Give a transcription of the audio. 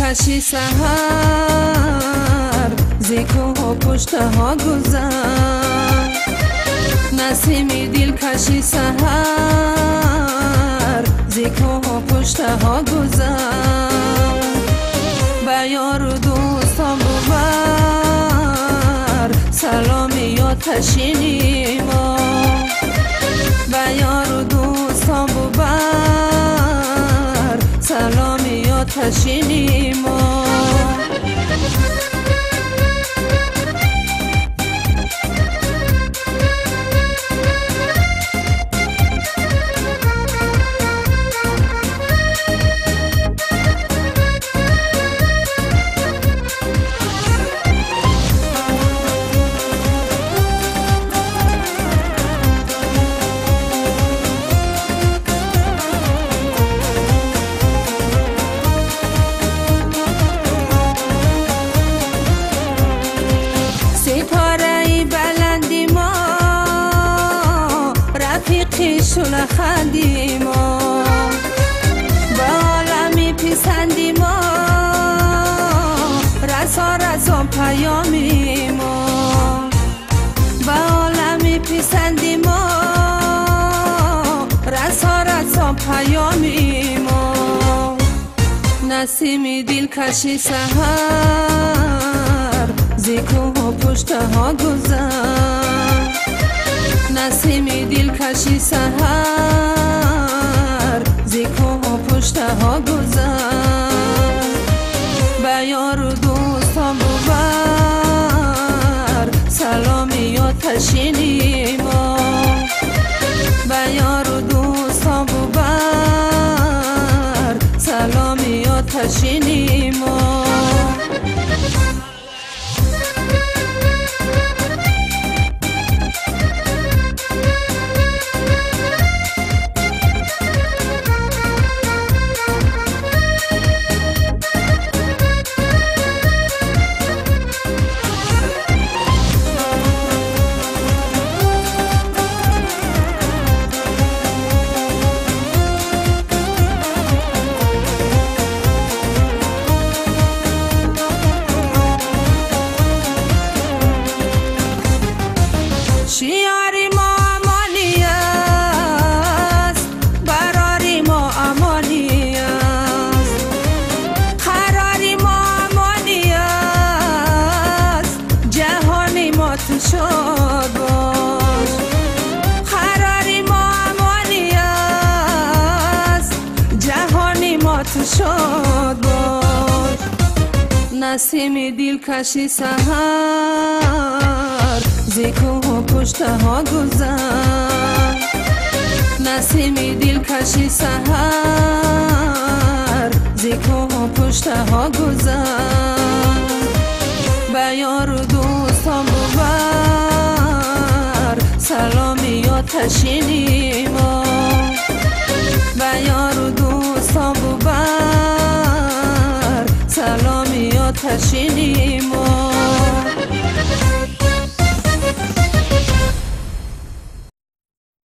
کشی سحر زیکو پشت ها گذر نسیمی دل کشی سحر زیکو پشت ها گذر به یار و دوستان ببر سلامی یا تشینی ما به یار و دوستان ببر سلامی یا تشینی ما شونه خندی ما به عالمی پیسندی ما رسا رسا پیامی ما به عالمی پیسندی ما رسا رسا پیامی ما نسیمی دل کشی سحر زیکو پشت ها گذر نسیمی دل کشی سحر زیکو پشت ها گذر به یار و دوستان ببر سلامی یا تشینی ما به یار و دوستان ببر سلامی یا تشینی ما شیاری ما امانی است براری ما امانی است قراری ما امانی است جهانی ما تو شاد باش قراری ما امانی است جهانی ما تو شاد باش نسیمی دل کشی سحر زیکو پشت ها گذر نسیمی دل کشی سحر زیکو پشت ها گذر به یار و دوستان ببر سلامی یا تشینی ما